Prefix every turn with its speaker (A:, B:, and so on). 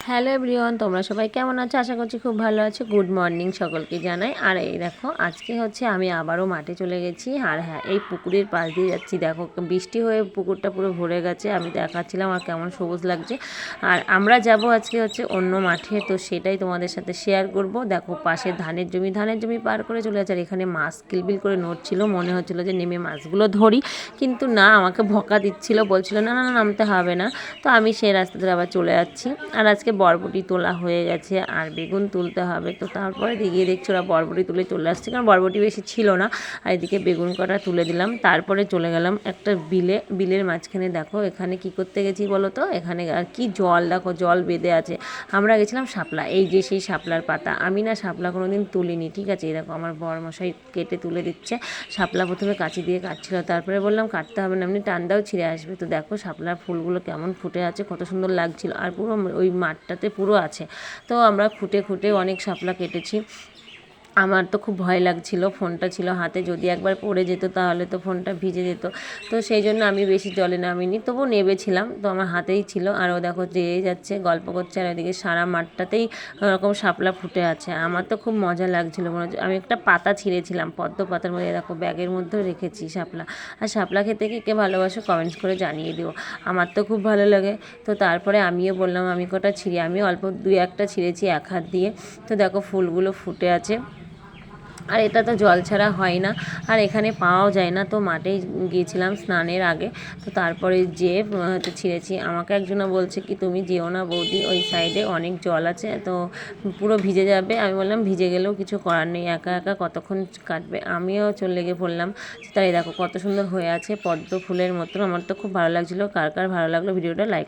A: Hello everyone, তোমরা সবাই কেমন আছো? আশা করছি খুব ভালো আছো। গুড মর্নিং সকলকে জানাই। আর এই দেখো আজকে আমি আবারও মাঠে চলে গেছি। আর হ্যাঁ, এই পুকুরের পাশ দিয়ে যাচ্ছি। দেখো বৃষ্টি হয়ে পুকুরটা পুরো ভরে গেছে। আমি দেখাচ্ছিলাম আর কেমন সবুজ লাগছে। আর আমরা যাব আজকে অন্য মাঠে, তো সেটাই তোমাদের সাথে শেয়ার করব। দেখো পাশে ধানের জমি পার করে চলে যাচ্ছে। আর এখানে মাছ কিলবিল করে নড়ছিল, মনে হচ্ছিলো যে নেমে মাছগুলো ধরি, কিন্তু না, আমাকে বকা দিচ্ছিল, বলছিল না না না নামতে হবে না। তো আমি সেই রাস্তা ধরে আবার চলে যাচ্ছি। আর আজকে বরবটি তোলা হয়ে গেছে আর বেগুন তুলতে হবে। তো তারপরে গিয়ে দেখছি ওরা বরবটি তুলে চলে আসছে, কারণ বরবটি বেশি ছিল না। আর এদিকে বেগুন কটা তুলে দিলাম। তারপরে চলে গেলাম একটা বিলের মাঝখানে। দেখো এখানে কি করতে গেছি বলো তো? এখানে আর কি জল, দেখো জল বেঁধে আছে। আমরা গেছিলাম শাপলা, এই যে সেই শাপলার পাতা। আমি না শাপলা কোনো দিন তুলিনি, ঠিক আছে? এই দেখো আমার বরমশাই কেটে তুলে দিচ্ছে। শাপলা প্রথমে কাঁচি দিয়ে কাটছিল, তারপরে বললাম কাটতে হবে না, এমনি টান্দাও ছিঁড়ে আসবে। তো দেখো শাপলার ফুলগুলো কেমন ফুটে আছে, কত সুন্দর লাগছিল। আর পুরো ওই মাঠটাতে পুরো আছে। তো আমরা খুঁটে খুঁটে অনেক শাপলা কেটেছি। আমার তো খুব ভয় লাগছিল, ফোনটা ছিল হাতে, যদি একবার পড়ে যেত তাহলে তো ফোনটা ভিজে যেত। তো সেই জন্য আমি বেশি জলে নামিনি, তবু নেবেছিলাম। তো আমার হাতেই ছিল। আর ও দেখো যেয়ে যাচ্ছে, গল্প করছে। আর ওইদিকে সারা মাঠটাতেই ওরকম শাপলা ফুটে আছে। আমার তো খুব মজা লাগছিল। মনে হচ্ছে আমি একটা পাতা ছিঁড়েছিলাম, পদ্ম পাতার মধ্যে। দেখো ব্যাগের মধ্যেও রেখেছি শাপলা। আর শাপলা খেতে কে কে ভালোবাসো কমেন্টস করে জানিয়ে দিও। আমার তো খুব ভালো লাগে। তো তারপরে আমিও বললাম আমি কটা ছিঁড়ি। আমি অল্প দুই একটা ছিঁড়েছি এক হাত দিয়ে। তো দেখো ফুলগুলো ফুটে আছে। আর এটা তো জল ছাড়া হয় না, আর এখানে পাওয়াও যায় না। তো মাঠেই গিয়েছিলাম স্নানের আগে। তো তারপরে যেয়ে ছিঁড়েছি। আমাকে একজনা বলছে কি তুমি যেও না বৌদি, ওই সাইডে অনেক জল আছে, তো পুরো ভিজে যাবে। আমি বললাম ভিজে গেলেও কিছু করার নেই, একা একা কতক্ষণ কাটবে। আমিও লেগে পড়লাম। তাই দেখো কত সুন্দর হয়ে আছে, পদ্ম ফুলের মতন। আমার তো খুব ভালো লাগছিলো। কার কার ভালো লাগলো ভিডিওটা লাইক